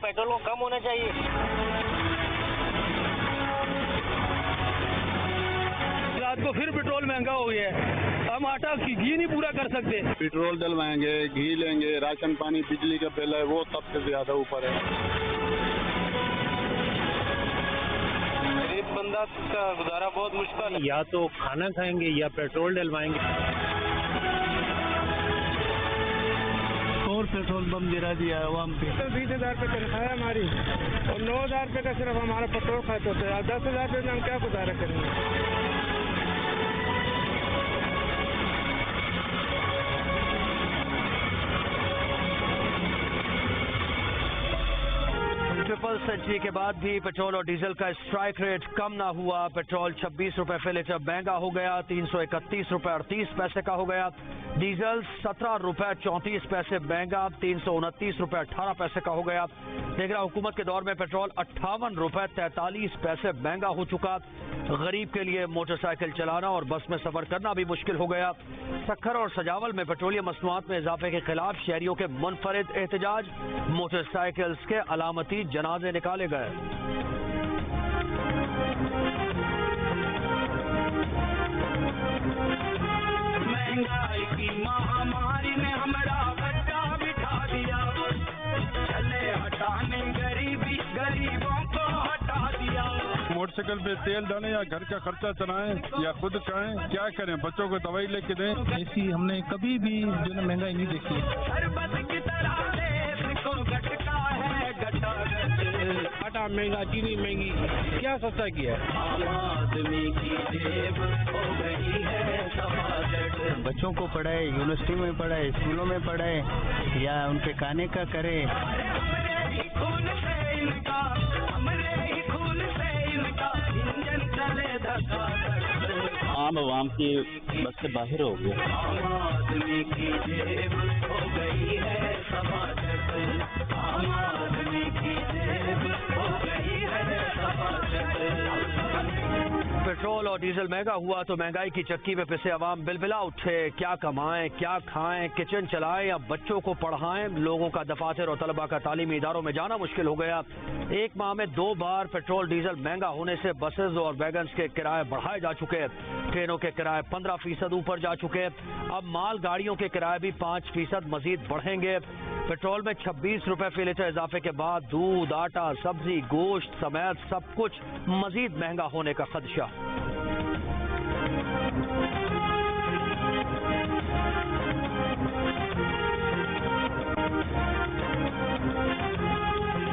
Petrol को कम होना चाहिए। रात को फिर पेट्रोल महंगा हो गया है, हम आटा घी नहीं पूरा कर सकते। पेट्रोल डलवाएंगे, घी लेंगे, राशन पानी, बिजली का बिल है वो सबसे ज्यादा ऊपर है। गरीब बंदा का गुजारा बहुत मुश्किल है। या तो खाना खाएंगे या पेट्रोल डलवाएंगे। और पेट्रोल बम गिरा दिया है आवाम पे। 20,000 रुपये तनख्वाह है हमारी और 9,000 रुपये का सिर्फ हमारा पेट्रोल खर्च होता है। 10,000 रुपये में हम क्या गुजारा करेंगे? ट्रिपल सेंचुरी के बाद भी पेट्रोल और डीजल का स्ट्राइक रेट कम ना हुआ। पेट्रोल 26 रुपए फी लीटर महंगा हो गया, 331 रुपए 38 पैसे का हो गया। डीजल 17 रुपए 34 पैसे महंगा, 329 रुपए 18 पैसे का हो गया। तेगरा हुकूमत के दौर में पेट्रोल 58 रुपए 43 पैसे महंगा हो चुका। गरीब के लिए मोटरसाइकिल चलाना और बस में सफर करना भी मुश्किल हो गया। सक्खर और सजावल में पेट्रोलियम मसनूआत में इजाफे के खिलाफ शहरियों के मुनफरिद एहतजाज, मोटरसाइकिल्स के अलामती जनाजे निकाले गए। महंगाई की महामारी ने हमारा बच्चा बिठा दिया, चले हटाने गरीबी, गरीबों को हटा दिया। मोटरसाइकिल पे तेल डालें या घर का खर्चा चलाएं या खुद खाएं, क्या करें? बच्चों को दवाई लेके दें। ऐसी हमने कभी भी जो है महंगाई नहीं देखी है। शरबत की तरह देश को गटका है, गटा आटा महंगा, चीनी महंगी, क्या सस्ता किया है? आम आदमी की जेब हो गई है सफाजट। बच्चों को पढ़ाए, यूनिवर्सिटी में पढ़ाए, स्कूलों में पढ़ाए या उनके खाने का करे। हमरे ही खून से इनका, हमरे ही खून से इनका इंजन चले धक्का धक। आम आवाम की बस से बाहर हो गया। आम आदमी की जेब हो गई है सफाजट, आम आदमी की जेब हो गई है सफाजट। पेट्रोल और डीजल महंगा हुआ तो महंगाई की चक्की में पिसे अवाम बिलबिला उठे। क्या कमाएं, क्या खाएं, किचन चलाएं या बच्चों को पढ़ाएं। लोगों का दफातर और तलबा का तालीमी इदारों में जाना मुश्किल हो गया। एक माह में 2 बार पेट्रोल डीजल महंगा होने से बसेज और वैगन्स के किराए बढ़ाए जा चुके। ट्रेनों के किराए 15% ऊपर जा चुके। अब माल गाड़ियों के किराए भी 5% मजीद बढ़ेंगे। पेट्रोल में 26 रुपए फी लीटर इजाफे के बाद दूध, आटा, सब्जी, गोश्त समेत सब कुछ मजीद महंगा होने का खदशा।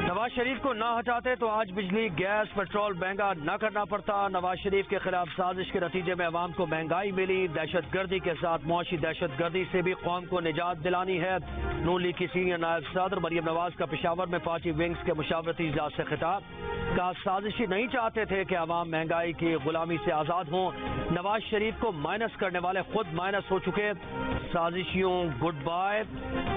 नवाज शरीफ को ना हटाते तो आज बिजली, गैस, पेट्रोल महंगा न करना पड़ता। नवाज शरीफ के खिलाफ साजिश के नतीजे में अवाम को महंगाई मिली। दहशत गर्दी के साथ मुआशी दहशत गर्दी से भी कौम को निजात दिलानी है। नून लीग की सीनियर नायब सदर मरियम नवाज का पेशावर में पार्टी विंग्स के मुशावरती इजलास से खिताब। कहा साजिशी नहीं चाहते थे कि अवाम महंगाई की गुलामी से आजाद हों। नवाज शरीफ को माइनस करने वाले खुद माइनस हो चुके। साजिशियों गुड बाय।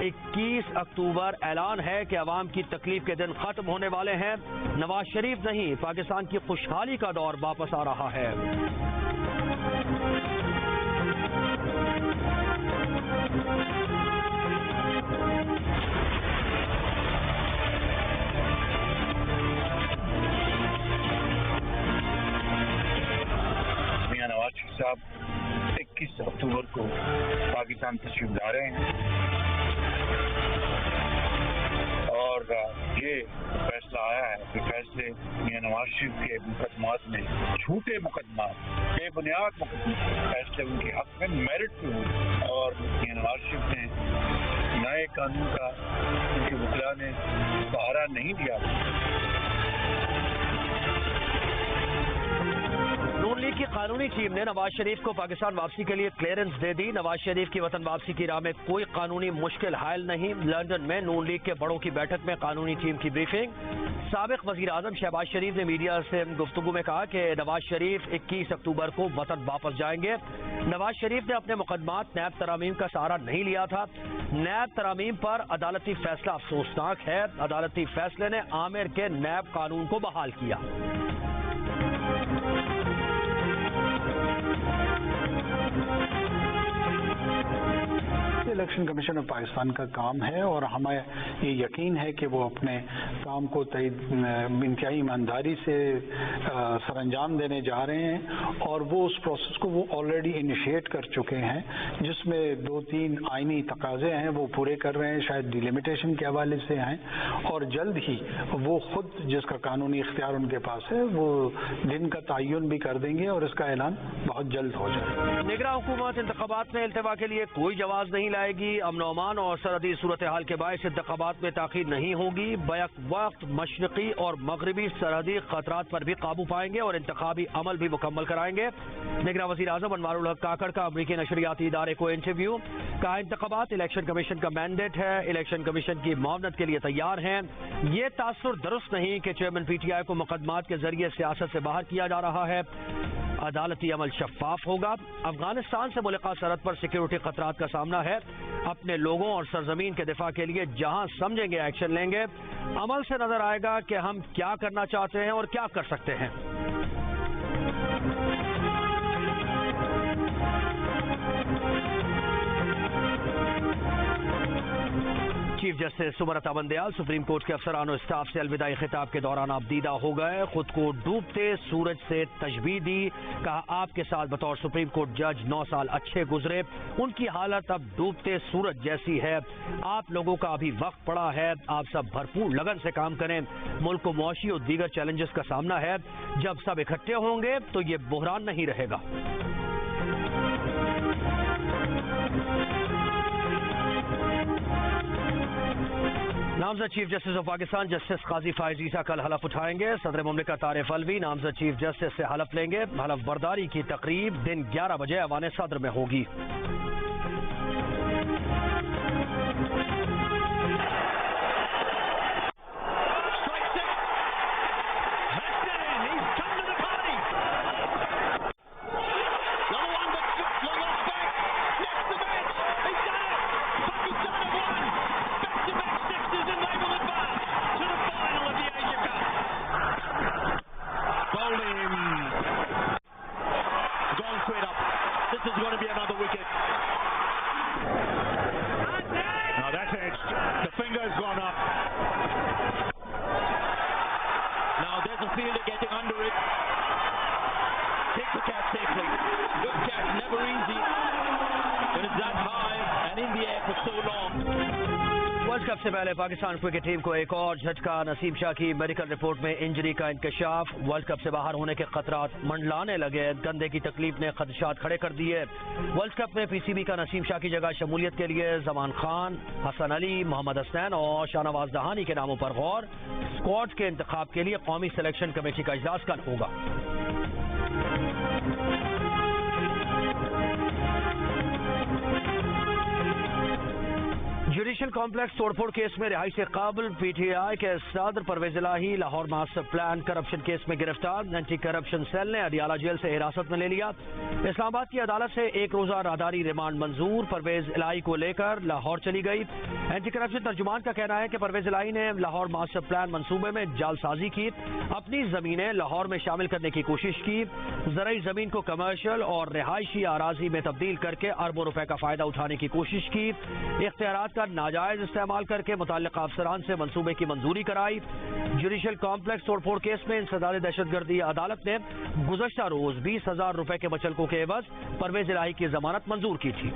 21 अक्टूबर ऐलान है कि अवाम की तकलीफ के दिन खत्म होने वाले हैं। नवाज शरीफ नहीं, पाकिस्तान की खुशहाली का दौर वापस आ रहा है। मियां नवाज शरीफ साहब 21 अक्टूबर को पाकिस्तान तशरीफ ला रहे हैं और ये फैसला आया है कि फैसले मियां नवाज शरीफ के मुकदमात में, झूठे मुकदमात, बेबुनियाद मुकदमात, फैसले उनके हक में मेरिट पे हुए और मियां नवाज शरीफ ने नए कानून का उनके वकीला ने सहारा नहीं दिया। नून लीग की कानूनी टीम ने नवाज शरीफ को पाकिस्तान वापसी के लिए क्लियरेंस दे दी। नवाज शरीफ की वतन वापसी की राह में कोई कानूनी मुश्किल हायल नहीं। लंदन में नून लीग के बड़ों की बैठक में कानूनी टीम की ब्रीफिंग। साबिक वजीर आजम शहबाज शरीफ ने मीडिया से गुफ्तगू में कहा कि नवाज शरीफ 21 अक्टूबर को वतन वापस जाएंगे। नवाज शरीफ ने अपने मुकदमात नैब तरामीम का सहारा नहीं लिया था। नैब तरामीम पर अदालती फैसला अफसोसनाक है। अदालती फैसले ने आमिर के नैब कानून को बहाल किया। الیکشن کمیشن آف پاکستان کا کام ہے اور ہمیں یہ یقین ہے کہ وہ اپنے کام کو انتہائی ایمانداری سے سر انجام دینے جا رہے ہیں اور وہ اس پروسیس کو وہ آلریڈی انیشیٹ کر چکے ہیں جس میں 2-3 آئینی تقاضے ہیں وہ پورے کر رہے ہیں، شاید ڈیلیمیٹیشن کے حوالے سے ہیں، اور جلد ہی وہ خود جس کا قانونی اختیار ان کے پاس ہے وہ دن کا تعین بھی کر دیں گے اور اس کا اعلان بہت جلد ہو جائے. نگراں حکومت انتخابات میں التوا کے لیے کوئی جواز نہیں لائے گی. امن و امان اور سرحدی صورتحال کے باعث انتخابات میں تاخیر نہیں ہوگی. بیک وقت مشرقی اور مغربی سرحدی خطرات پر بھی قابو پائیں گے اور انتخابی عمل بھی مکمل کرائیں گے. نگراں وزیر اعظم انوار الحق کاکڑ کا امریکی نشریاتی ادارے کو انٹرویو. کہا انتخابات الیکشن کمیشن کا مینڈیٹ ہے، الیکشن کمیشن کی معاونت کے لیے تیار ہیں. یہ تاثر درست نہیں کہ چیئرمین پی ٹی آئی کو مقدمات کے ذریعے سیاست سے باہر کیا جا رہا ہے. عدالتی عمل شفاف ہوگا. افغانستان سے ملحقہ سرحد پر سیکیورٹی خطرات کا سامنا ہے. اپنے لوگوں اور سرزمین کے دفاع کے لیے جہاں سمجھیں گے ایکشن لیں گے. عمل سے نظر آئے گا کہ ہم کیا کرنا چاہتے ہیں اور کیا کر سکتے ہیں. چیف جسٹس سمرتا بندیال سپریم کورٹ کے افسران و اسٹاف سے الوداعی خطاب کے دوران آپ دیدہ ہو گئے. خود کو ڈوبتے سورج سے تشبیہ دی. کہا آپ کے ساتھ بطور سپریم کورٹ جج 9 سال اچھے گزرے. ان کی حالت اب ڈوبتے سورج جیسی ہے. آپ لوگوں کا ابھی وقت پڑا ہے. آپ سب بھرپور لگن سے کام کریں. ملک کو معاشی اور دیگر چیلنجز کا سامنا ہے. جب سب اکٹھے ہوں گے تو یہ بحران نہیں رہے گا. نامزد chief justice of Pakistan justice قاضی فائز عیسیٰ کل حلف اٹھائیں گے. صدر مملکت عارف الوی نامزد چیف جسٹس سے حلف لیں گے. حلف برداری کی تقریب دن 11 بجے ایوان صدر میں ہوگی. ورلڈ کپ سے پہلے پاکستان کرکٹ ٹیم کو ایک اور جھٹکا. نسیم شاہ کی میڈیکل رپورٹ میں انجری کا انکشاف. ورلڈ کپ سے باہر ہونے کے خطرات منڈلانے لگے. گندے کی تکلیف نے خدشات کھڑے کر دیے. ورلڈ کپ میں پی سی بی کا نسیم شاہ کی جگہ شمولیت کے لیے زمان خان، حسن علی، محمد حسنین اور شاہنواز دہانی کے ناموں پر غور. اسکواڈ کے انتخاب کے لیے قومی سلیکشن کمیٹی کا اجلاس کل ہوگا. جوڈیشل کمپلیکس توڑ پھوڑ کیس میں رہائی سے قابل. پی ٹی آئی کے صدر پرویز الہی Lahore master plan corruption case میں گرفتار. اینٹی کرپشن سیل نے اڈیالہ جیل سے حراست میں لے لیا. اسلام آباد کی عدالت سے 1 روزہ راہداری ریمانڈ منظور. پرویز الہی کو لے کر لاہور چلی گئی. اینٹی کرپشن ترجمان کا کہنا ہے کہ پرویز الہی نے لاہور ماسٹر پلان منصوبے میں جعل سازی کی. اپنی زمینیں لاہور میں شامل کرنے کی کوشش کی. زرعی زمین کو کمرشل اور رہائشی اراضی میں تبدیل کر کے اربوں روپے کا فائدہ اٹھانے کی کوشش کی. اختیارات کا ناجائز استعمال کر کے متعلقہ افسران سے منصوبے کی منظوری کرائی. جوڈیشل کمپلیکس توڑ پھوڑ کیس میں انسداد دہشت گردی عدالت نے گزشتہ روز 20,000 روپے کے مچلکوں کے عوض پرویز الہی کی ضمانت منظور کی تھی.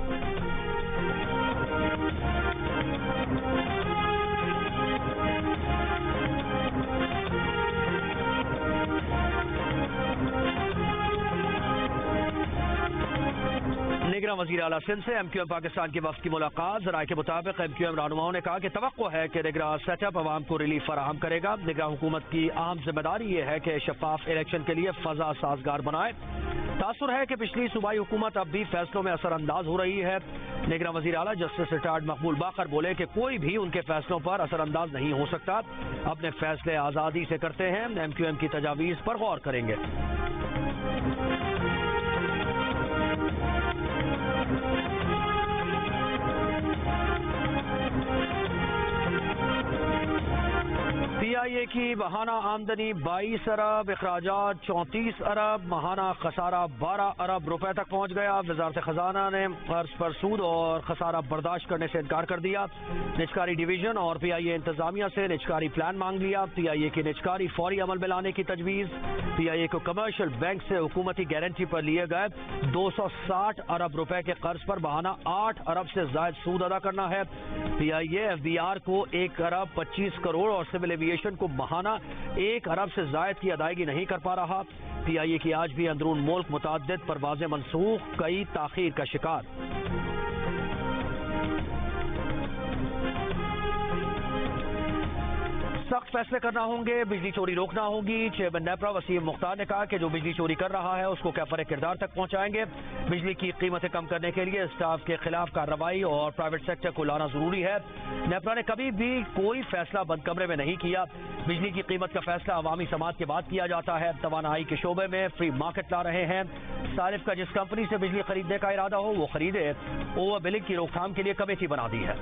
نگراں وزیر اعلیٰ سندھ سے ایم کیو ایم پاکستان کے وفد کی ملاقات. ذرائع کے مطابق ایم کیو ایم رہنماؤں نے کہا کہ توقع ہے کہ نگراں سیٹ اپ عوام کو ریلیف فراہم کرے گا. نگراں حکومت کی اہم ذمہ داری یہ ہے کہ شفاف الیکشن کے لیے فضا سازگار بنائے. تاثر ہے کہ پچھلی صوبائی حکومت اب بھی فیصلوں میں اثر انداز ہو رہی ہے. نگراں وزیر اعلیٰ جسٹس ریٹائرڈ مقبول باقر بولے کہ کوئی بھی ان کے فیصلوں پر اثر انداز نہیں ہو سکتا. اپنے فیصلے آزادی سے کرتے ہیں. ایم کیو ایم کی تجاویز پر غور کریں گے. پی آئی اے کی ماہانہ آمدنی 22 ارب، اخراجات 34 ارب، ماہانہ خسارہ 12 ارب روپے تک پہنچ گیا۔ وزارت خزانہ نے قرض پر سود اور خسارہ برداشت کرنے سے انکار کر دیا۔ نجکاری ڈویژن اور پی آئی اے انتظامیہ سے نجکاری پلان مانگ لیا۔ پی آئی اے کی نجکاری فوری عمل میں لانے کی تجویز۔ پی آئی اے کو کمرشل بینک سے حکومتی گارنٹی پر لیے گئے 260 ارب روپے کے قرض پر ماہانہ 8 ارب سے زائد سود ادا کرنا ہے۔ پی آئی اے ایف بی آر کو 1 ارب 25 کروڑ اور سول ایویشن کو ماہانہ 1 ارب سے زائد کی ادائیگی نہیں کر پا رہا۔ پی آئی اے کی آج بھی اندرون ملک متعدد پروازیں منسوخ، کئی تاخیر کا شکار۔ سخت فیصلے کرنا ہوں گے، بجلی چوری روکنا ہوگی۔ چیئرمین نیپرا وسیم مختار نے کہا کہ جو بجلی چوری کر رہا ہے اس کو کیفر کردار تک پہنچائیں گے۔ بجلی کی قیمتیں کم کرنے کے لیے اسٹاف کے خلاف کارروائی اور پرائیویٹ سیکٹر کو لانا ضروری ہے۔ نیپرا نے کبھی بھی کوئی فیصلہ بند کمرے میں نہیں کیا۔ بجلی کی قیمت کا فیصلہ عوامی سماعت کے بعد کیا جاتا ہے۔ توانائی کے شعبے میں فری مارکیٹ لا رہے ہیں۔ صارف کا جس کمپنی سے بجلی خریدنے کا ارادہ ہو وہ خریدے۔ اوور بلنگ کی روک تھام کے لیے کمیٹی بنا دی ہے۔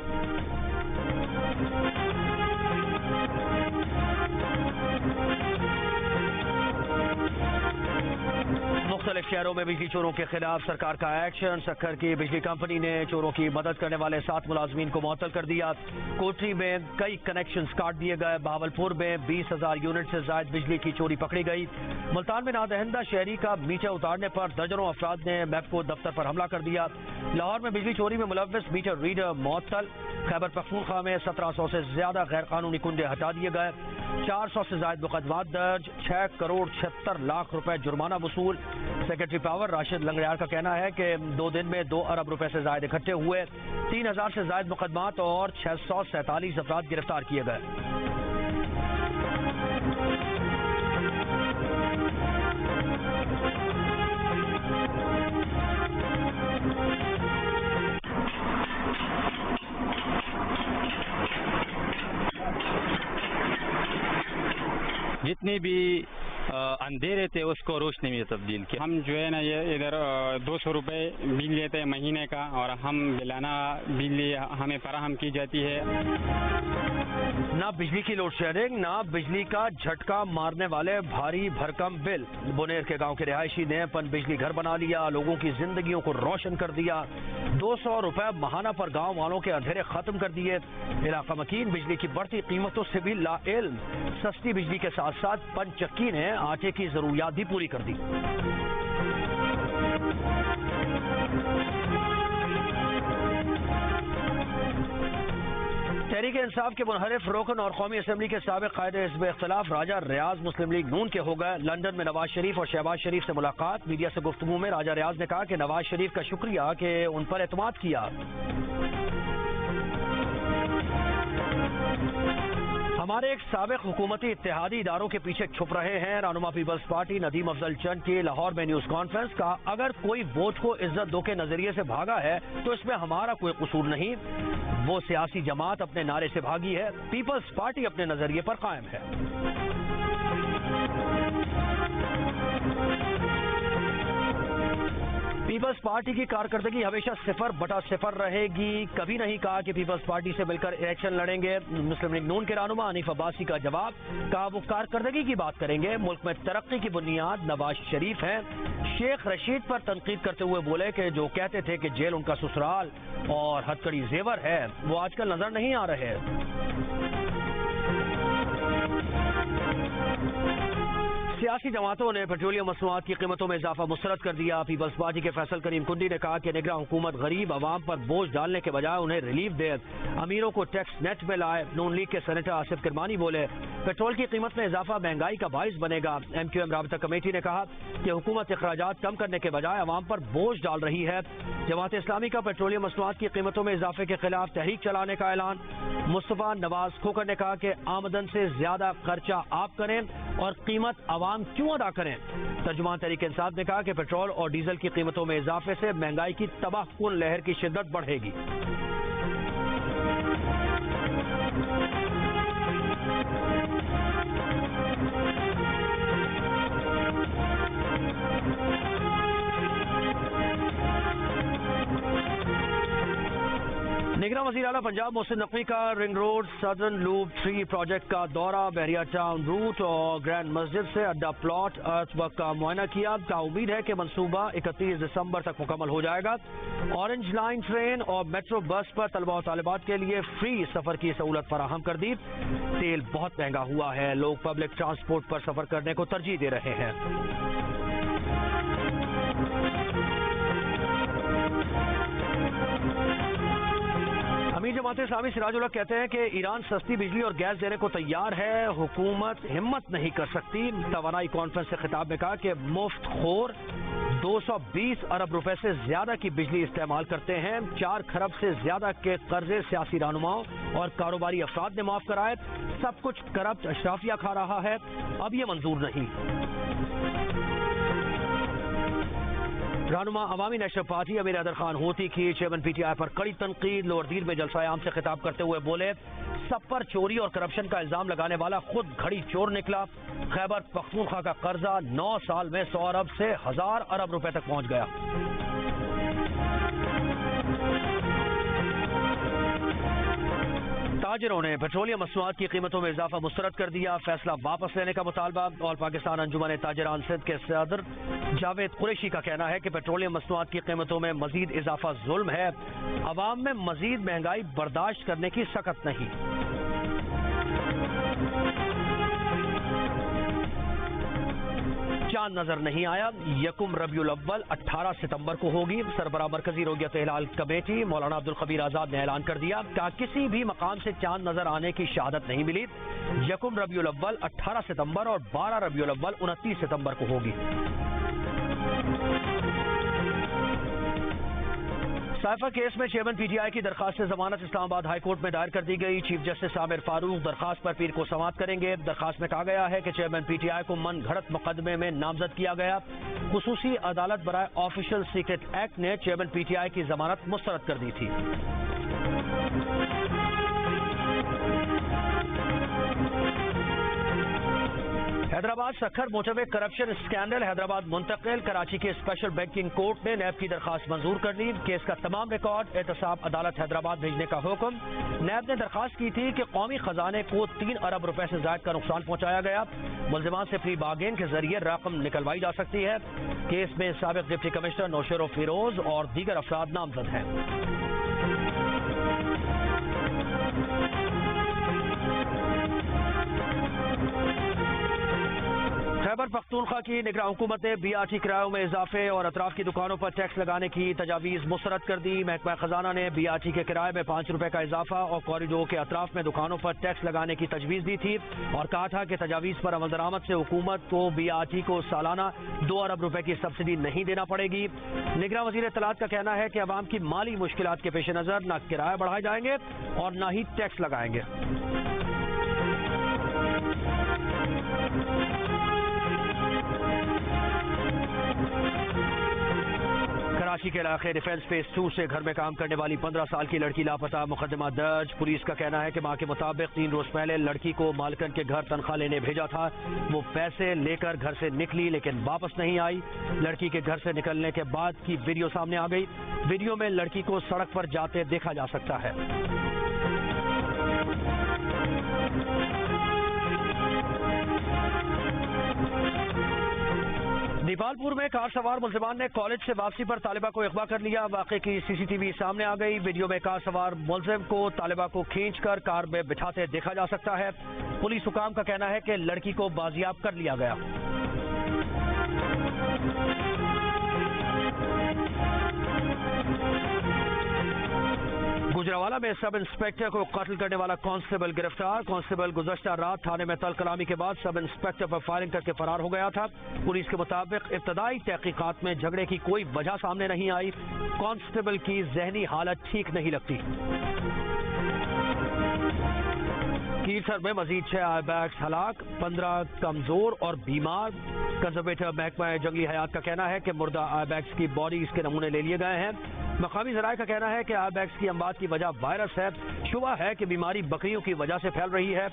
مختلف شہروں میں بجلی چوروں کے خلاف سرکار کا ایکشن۔ سکھر کی بجلی کمپنی نے چوروں کی مدد کرنے والے 7 ملازمین کو معطل کر دیا۔ کوٹری میں کئی کنیکشنز کاٹ دیے گئے۔ بہاولپور میں 20,000 یونٹ سے زائد بجلی کی چوری پکڑی گئی۔ ملتان میں نادہندہ شہری کا میٹر اتارنے پر درجنوں افراد نے میپکو دفتر پر حملہ کر دیا۔ لاہور میں بجلی چوری میں ملوث میٹر ریڈر معطل۔ خیبر پختونخوا میں 1700 سے زیادہ غیر قانونی کنڈے ہٹا دیے گئے۔ 400 سے زائد مقدمات درج، 6 کروڑ 76 لاکھ روپے جرمانہ وصول۔ سیکرٹری پاور راشد لنگڑیار کا کہنا ہے کہ 2 دن میں 2 ارب روپے سے زائد اکٹھے ہوئے۔ 3000 سے زائد مقدمات اور 647 افراد گرفتار کیے گئے۔ جتنے بھی اندھیرے تھے اس کو روشنی میں تبدیل کیا۔ ہم جو ہے نا یہ ادھر 200 روپے بل لیتے ہیں مہینے کا، اور ہم بلانا بجلی ہمیں فراہم کی جاتی ہے۔ نہ بجلی کی لوڈ شیڈنگ، نہ بجلی کا جھٹکا مارنے والے بھاری بھرکم بل۔ بنیر کے گاؤں کے رہائشی نے پن بجلی گھر بنا لیا، لوگوں کی زندگیوں کو روشن کر دیا۔ 200 روپے ماہانہ پر گاؤں والوں کے اندھیرے ختم کر دیے۔ علاقہ مکین بجلی کی بڑھتی قیمتوں سے بھی لا علم، سستی بجلی کے ساتھ ساتھ پن چکی نے آٹے کی ضروریات بھی پوری کر دی۔ تحریک انصاف کے منحرف رکن اور قومی اسمبلی کے سابق قائد حزب اختلاف راجہ ریاض مسلم لیگ نون کے ہو گئے۔ لندن میں نواز شریف اور شہباز شریف سے ملاقات۔ میڈیا سے گفتگو میں راجہ ریاض نے کہا کہ نواز شریف کا شکریہ کہ ان پر اعتماد کیا۔ ہمارے ایک سابق حکومتی اتحادی اداروں کے پیچھے چھپ رہے ہیں۔ رہنما پیپلز پارٹی ندیم افضل چند کی لاہور میں نیوز کانفرنس کا اگر کوئی ووٹ کو عزت دو کے نظریے سے بھاگا ہے تو اس میں ہمارا کوئی قصور نہیں۔ وہ سیاسی جماعت اپنے نعرے سے بھاگی ہے، پیپلز پارٹی اپنے نظریے پر قائم ہے۔ پیپلز پارٹی کی کارکردگی ہمیشہ 0/0 رہے گی۔ کبھی نہیں کہا کہ پیپلز پارٹی سے مل کر الیکشن لڑیں گے۔ مسلم لیگ نون کے رہنما حنیف عباسی کا جواب، کہا وہ کارکردگی کی بات کریں گے۔ ملک میں ترقی کی بنیاد نواز شریف ہیں۔ شیخ رشید پر تنقید کرتے ہوئے بولے کہ جو کہتے تھے کہ جیل ان کا سسرال اور ہتکڑی زیور ہے وہ آج کل نظر نہیں آ رہے۔ سیاسی جماعتوں نے پیٹرولیم مصنوعات کی قیمتوں میں اضافہ مسترد کر دیا۔ پیپلز پارٹی کے فیصل کریم کنڈی نے کہا کہ نگراں حکومت غریب عوام پر بوجھ ڈالنے کے بجائے انہیں ریلیف دے، امیروں کو ٹیکس نیٹ میں لائے۔ نون لیگ کے سینیٹر آصف کرمانی بولے، پیٹرول کی قیمت میں اضافہ مہنگائی کا باعث بنے گا۔ ایم کیو ایم رابطہ کمیٹی نے کہا کہ حکومت اخراجات کم کرنے کے بجائے عوام پر بوجھ ڈال رہی ہے۔ جماعت اسلامی کا پیٹرولیم مصنوعات کی قیمتوں میں اضافے کے خلاف تحریک چلانے کا اعلان۔ مصطفیٰ نواز کھوکر نے کہا کہ آمدن سے زیادہ خرچہ آپ کریں اور قیمت عوام کیوں ادا کریں۔ ترجمان تحریک انصاف نے کہا کہ پیٹرول اور ڈیزل کی قیمتوں میں اضافے سے مہنگائی کی تباہ کن لہر کی شدت بڑھے گی۔ निगरान वज़ीर आला पंजाब मोहसिन नकवी का ring road southern loop 3 project का दौरा, बहरिया टाउन रूट और ग्रैंड मस्जिद से अड्डा प्लॉट अर्थवर्क का मुआयना किया। का उम्मीद है कि मंसूबा 31 दिसंबर तक मुकम्मल हो जाएगा। ऑरेंज लाइन ट्रेन और मेट्रो बस पर तलबा और तालिबात के लिए फ्री सफर की सहूलत फराहम कर दी। तेल बहुत महंगा हुआ है, लोग पब्लिक ट्रांसपोर्ट पर सफर करने को तरजीह दे रहे हैं। अमीर जमात इस्लामी सिराजुल हक कहते हैं कि ईरान सस्ती बिजली और गैस देने को तैयार है, हुकूमत हिम्मत नहीं कर सकती। तवानाई कॉन्फ्रेंस से खिताब में कहा कि मुफ्त खोर 220 अरब रुपए से ज्यादा की बिजली इस्तेमाल करते हैं। 4 खरब से ज्यादा के कर्जे सियासी रहनुमाओं और कारोबारी अफराद ने माफ कराए। सब कुछ करप्ट अशराफिया खा रहा है, अब ये मंजूर नहीं। रहनुमा अवामी नेशनल पार्टी अमीर हैदर खान होती की चेयरमैन पीटीआई पर कड़ी तनकीद। लोअरदीर में जलसा आम से खिताब करते हुए बोले, सब पर चोरी और करप्शन का इल्जाम लगाने वाला खुद घड़ी चोर निकला। खैबर पख्तूनख्वा का कर्जा 9 साल में 100 अरब से 1000 अरब रुपए तक पहुंच गया। ताजिरों ने पेट्रोलियम मसनूआत की कीमतों में इजाफा मुस्तरद कर दिया। फैसला वापस लेने का मुतालबा। ऑल पाकिस्तान अंजुमन ताजिरान सिंध के सदर जावेद कुरैशी का कहना है कि पेट्रोलियम मसनूआत की कीमतों में मजीद इजाफा जुल्म है। अवाम में मजीद महंगाई बर्दाश्त करने की सकत नहीं। चांद नजर नहीं आया। यकुम रबीउल अव्वल 18 सितंबर को होगी। सरबराह मरकजी रोगियत हिलाल कमेटी मौलाना अब्दुल खबीर आजाद ने ऐलान कर दिया कि किसी भी मकाम से चांद नजर आने की शहादत नहीं मिली। यकुम रबीउल अव्वल 18 सितंबर और 12 रबीउल अव्वल 29 सितंबर को होगी। साइफा केस में चेयरमैन पीटीआई की दरखास्त से जमानत इस्लामाबाद हाई कोर्ट में दायर कर दी गई। चीफ जस्टिस आमिर फारूक दरखास्त पर पीर को समाअत करेंगे। दरखास्त में कहा गया है कि चेयरमैन पीटीआई को मन घड़त मुकदमे में नामजद किया गया। खुसूसी अदालत बराए ऑफिशियल सीक्रेट एक्ट ने चेयरमैन पीटीआई की जमानत मुस्तरद कर दी थी। Hyderabad Sukkur motorway corruption scandal Hyderabad मुंतकिल। कराची के स्पेशल बैंकिंग कोर्ट ने नैब की दरखास्त मंजूर कर ली। केस का तमाम रिकॉर्ड एहतसाब अदालत हैदराबाद भेजने का हुक्म। नैब ने दरखास्त की थी कि कौमी खजाने को 3 अरब रुपए से ज्यादा का नुकसान पहुंचाया गया। मुलजिमान से प्री बार्गेन के जरिए रकम निकलवाई जा सकती है। केस में साबिक डिप्टी कमिश्नर नौशेर फिरोज और दीगर अफराद नामजद हैं। खैबर पख्तूनख्वा की निगरान हुकूमत ने बीआरटी किरायों में इजाफे और अतराफ की दुकानों पर टैक्स लगाने की तजावीज़ मुस्तरद कर दी। महकमा खजाना ने बीआरटी के किराए में 5 रुपए का इजाफा और कॉरिडोर के अतराफ में दुकानों पर टैक्स लगाने की तजवीज़ दी थी और कहा था कि तजावीज़ पर अमल दरामद से हुकूमत को बीआरटी को सालाना 2 अरब रुपए की सब्सिडी नहीं देना पड़ेगी। निगरान वज़ीर इत्तलात का कहना है कि अवाम की माली मुश्किलात के पेश नज़र न किराया बढ़ाए जाएंगे और न ही टैक्स लगाएंगे। कराची के इलाके डिफेंस फेस 2 से घर में काम करने वाली 15 साल की लड़की लापता। मुकदमा दर्ज। पुलिस का कहना है कि मां के मुताबिक 3 रोज पहले लड़की को मालकन के घर तनख्वाह लेने भेजा था। वो पैसे लेकर घर से निकली लेकिन वापस नहीं आई। लड़की के घर से निकलने के बाद की वीडियो सामने आ गई। वीडियो में लड़की को सड़क पर जाते देखा जा सकता है। नेपालपुर में कार सवार मुलजिमान ने कॉलेज से वापसी पर तालिबा को अगवा कर लिया। वाक़े की सीसीटीवी सामने आ गई। वीडियो में कार सवार मुलजिम को तालिबा को खींचकर कार में बिठाते देखा जा सकता है। पुलिस हुकाम का कहना है कि लड़की को बाजियाब कर लिया गया। गुजरावाला में सब इंस्पेक्टर को कत्ल करने वाला कांस्टेबल गिरफ्तार। कांस्टेबल गुज़श्ता रात थाने में तल कलामी के बाद सब इंस्पेक्टर पर फायरिंग करके फरार हो गया था। पुलिस के मुताबिक इब्तदाई तहकीकात में झगड़े की कोई वजह सामने नहीं आई। कांस्टेबल की जहनी हालत ठीक नहीं लगती। कीरसर में मजीद 6 आईबैक्स हलाक, 15 कमजोर और बीमार। कंजर्वेटर महकमा जंगली हयात का कहना है कि मुर्दा आईबैक्स की बॉडीज के नमूने ले लिए गए हैं। मकामी ज़राए का कहना है कि आईबैक्स की अमवात की वजह वायरस है। शुबा है कि बीमारी बकरियों की वजह से फैल रही है।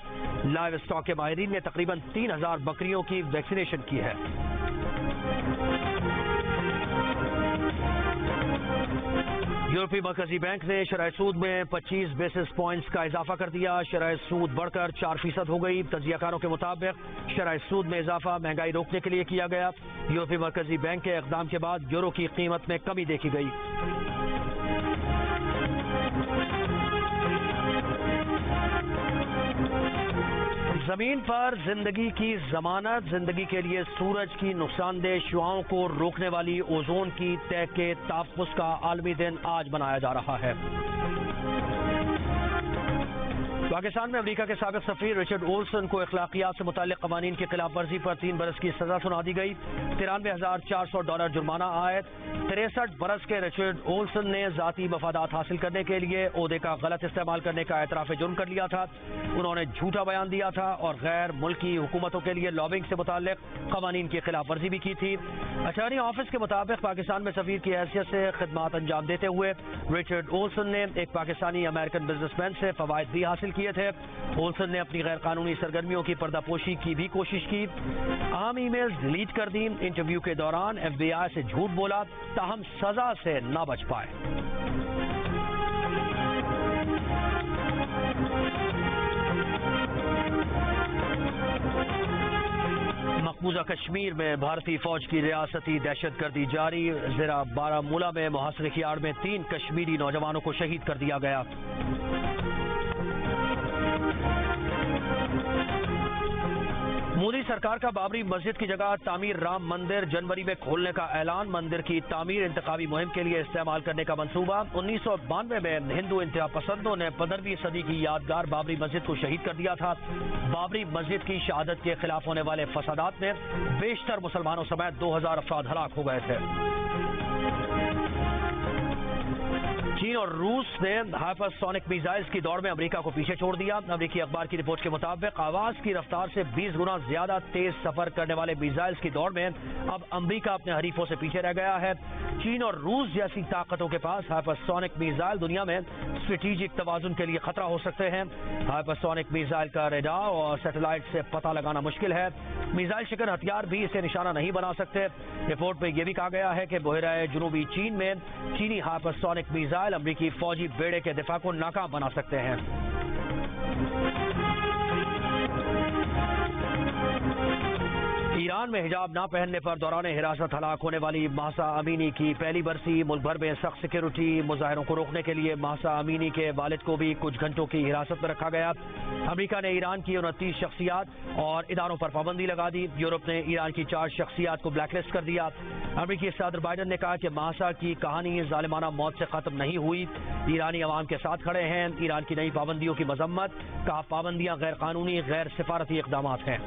लाइव स्टॉक के माहिरीन ने तकरीबन 3000 बकरियों की वैक्सीनेशन की है। यूरोपीय मरकजी बैंक ने शरह सूद में 25 बेसिस पॉइंट्स का इजाफा कर दिया। शरह सूद बढ़कर 4% हो गई। तज्जियाकारों के मुताबिक शरह सूद में इजाफा महंगाई रोकने के लिए किया गया। यूरोपीय मरकजी बैंक के इक़दाम के बाद यूरो की कीमत में कमी देखी गई। जमीन पर जिंदगी की जमानत, जिंदगी के लिए सूरज की नुकसानदेह शुआओं को रोकने वाली ओजोन की तय के तहफ़्फ़ुज़ का आलमी दिन आज मनाया जा रहा है। पाकिस्तान में अमेरिका के साबिक़ सफ़ीर रिचर्ड ओल्सन को अखलाकियात से मुताल्लिक़ क़वानीन की खिलाफ वर्जी पर 3 बरस की सज़ा सुना दी गई। $93,400 जुर्माना आयत। 63 बरस के रिचर्ड ओल्सन ने ज़ाती मफादात हासिल करने के लिए ओहदे का गलत इस्तेमाल करने का एतराफ़ जुर्म कर लिया था। उन्होंने झूठा बयान दिया था और गैर मुल्की हुकूमतों के लिए लॉबिंग से मुताल्लिक़ क़वानीन की खिलाफ वर्जी भी की थी। अटॉर्नी ऑफिस के मुताबिक पाकिस्तान में सफ़ीर की हैसियत से खिदमात अंजाम देते हुए रिचर्ड ओल्सन ने एक पाकिस्तानी अमेरिकन बिजनेसमैन से फ़वाइद भी हासिल किए थे। ओल्सन ने अपनी गैर कानूनी सरगर्मियों की पर्दापोशी की भी कोशिश की। अहम ईमेल्स डिलीट कर दी। इंटरव्यू के दौरान FBI से झूठ बोला, ताहम सजा से न बच पाए। मकबूजा कश्मीर में भारतीय फौज की रियासती दहशतगर्दी जारी। ज़िला बारामूला में मुहासरे की आड़ में 3 कश्मीरी नौजवानों को शहीद कर दिया गया। मोदी सरकार का बाबरी मस्जिद की जगह तामीर राम मंदिर जनवरी में खोलने का ऐलान। मंदिर की तामीर इंतखाबी मुहिम के लिए इस्तेमाल करने का मंसूबा। 1992 में हिंदू इंतहा पसंदों ने 15वीं सदी की यादगार बाबरी मस्जिद को शहीद कर दिया था। बाबरी मस्जिद की शहादत के खिलाफ होने वाले फसादात में बेशतर मुसलमानों समेत 2000 अफराद हलाक हो गए थे। चीन और रूस ने हाइपरसोनिक मिसाइल्स की दौड़ में अमेरिका को पीछे छोड़ दिया। अमेरिकी अखबार की रिपोर्ट के मुताबिक आवाज की रफ्तार से 20 गुना ज्यादा तेज सफर करने वाले मिसाइल्स की दौड़ में अब अमेरिका अपने हरीफों से पीछे रह गया है। चीन और रूस जैसी ताकतों के पास हाइपरसोनिक मिसाइल दुनिया में स्ट्रेटेजिक तवाजुन के लिए खतरा हो सकते हैं। हाइपरसोनिक मिसाइल का रेडार और सैटेलाइट से पता लगाना मुश्किल है। मिसाइल शिकन हथियार भी इसे निशाना नहीं बना सकते। रिपोर्ट में यह भी कहा गया है कि बहराए जुनूबी चीन में चीनी हाइपरसोनिक मिसाइल अमेरिकी फौजी बेड़े के दिफा को नाकाम बना सकते हैं। ईरान में हिजाब ना पहनने पर दौरान हिरासत हलाक होने वाली महसा अमीनी की पहली बरसी। मुल्क भर में सख्त सिक्योरिटी मुजाहिरों को रोकने के लिए महसा अमीनी के वालिद को भी कुछ घंटों की हिरासत में रखा गया। अमेरिका ने ईरान की 29 शख्सियात और इदारों पर पाबंदी लगा दी। यूरोप ने ईरान की 4 शख्सियात को ब्लैकलिस्ट कर दिया। अमेरिकी सदर बाइडन ने कहा कि महसा की कहानी जालिमाना मौत से खत्म नहीं हुई। ईरानी अवाम के साथ खड़े हैं। ईरान की नई पाबंदियों की मजम्मत। कहा पाबंदियां गैर कानूनी गैर सिफारती इकदाम हैं।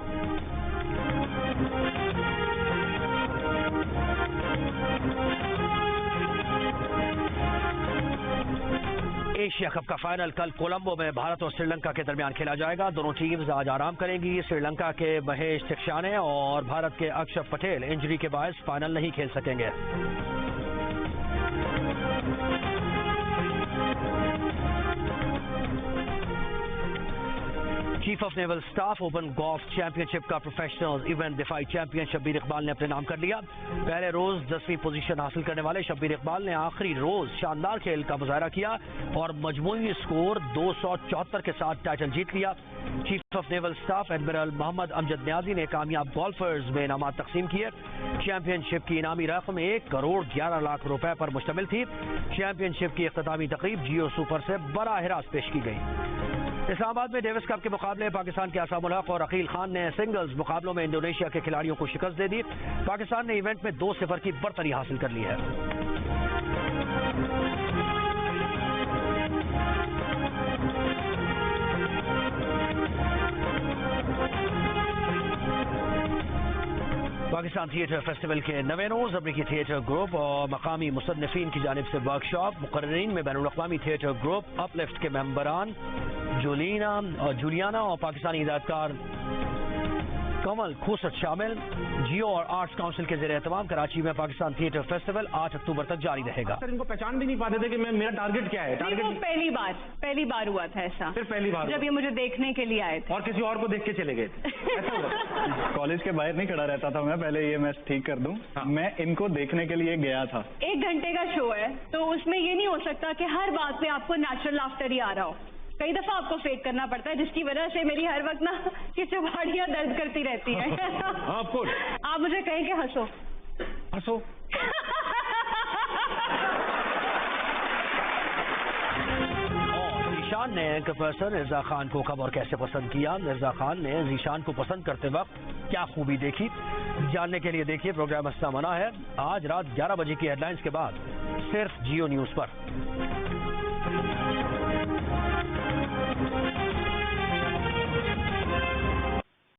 एशिया कप का फाइनल कल कोलंबो में भारत और श्रीलंका के दरमियान खेला जाएगा। दोनों टीम्स आज आराम करेंगी। श्रीलंका के महेश थिक्षाने और भारत के अक्षर पटेल इंजरी के बायस फाइनल नहीं खेल सकेंगे। Chief of naval staff open golf championship का प्रोफेशनल इवेंट दिफाई चैंपियन शब्बीर इकबाल ने अपने नाम कर लिया। पहले रोज 10वीं पोजीशन हासिल करने वाले शब्बीर इकबाल ने आखिरी रोज शानदार खेल का मुजाहरा किया और मजमूई स्कोर 274 के साथ टाइटल जीत लिया। Chief of naval staff admiral Mohammad Amjad Niazi ने कामयाब गोल्फर्स में इनामात तकसीम किए। चैंपियनशिप की इनामी रकम 1 करोड़ 11 लाख रुपए पर मुश्तमिल थी। चैंपियनशिप की इख्तितामी तकरीब जियो सुपर से बराह रास्त पेश की गई। इस्लामाबाद में डेविस कप के मुकाबले पाकिस्तान के आसाम उल हक और अकील खान ने सिंगल्स मुकाबलों में इंडोनेशिया के खिलाड़ियों को शिकस्त दे दी। पाकिस्तान ने इवेंट में 2-0 की बरतरी हासिल कर ली है। पाकिस्तान थिएटर फेस्टिवल के 9वें रोज अमरीकी थिएटर ग्रुप और मकामी मुसन्निफीन की जानिब से वर्कशॉप। मुकर्रीरीन में बैनुल अक़वामी थिएटर ग्रुप अपलिफ्ट के मेंबरान जूलियाना और पाकिस्तानी हिदायतकार कमल खूसट शामिल। जियो और आर्ट्स काउंसिल के ज़रिए एहतमाम कराची में पाकिस्तान थिएटर फेस्टिवल 8 अक्टूबर तक जारी रहेगा। सर इनको पहचान भी नहीं पाते थे कि मेरा टारगेट क्या है। टारगेट वो पहली बार हुआ था ऐसा, सिर्फ पहली बार जब ये मुझे देखने के लिए आए थे और किसी और को देख के चले गए थे। ऐसा हुआ। कॉलेज के बाहर नहीं खड़ा रहता था मैं, पहले ये मैं ठीक कर दूं। मैं इनको देखने के लिए गया था। 1 घंटे का शो है तो उसमें ये नहीं हो सकता कि हर बात पे आपको नेचुरल लाफ्टर ही आ रहा हो। कई दफा आपको फेक करना पड़ता है, जिसकी वजह से मेरी हर वक्त ना कि चौबाड़ियाँ दर्द करती रहती हैं। आप मुझे कहें कि हंसो हंसो। ज़ीशान ने प्रोफेसर मिर्जा खान को कब और कैसे पसंद किया? मिर्जा खान ने ज़ीशान को पसंद करते वक्त क्या खूबी देखी? जानने के लिए देखिए प्रोग्राम हंसना मना है आज रात 11 बजे की हेडलाइंस के बाद सिर्फ जियो न्यूज़ पर।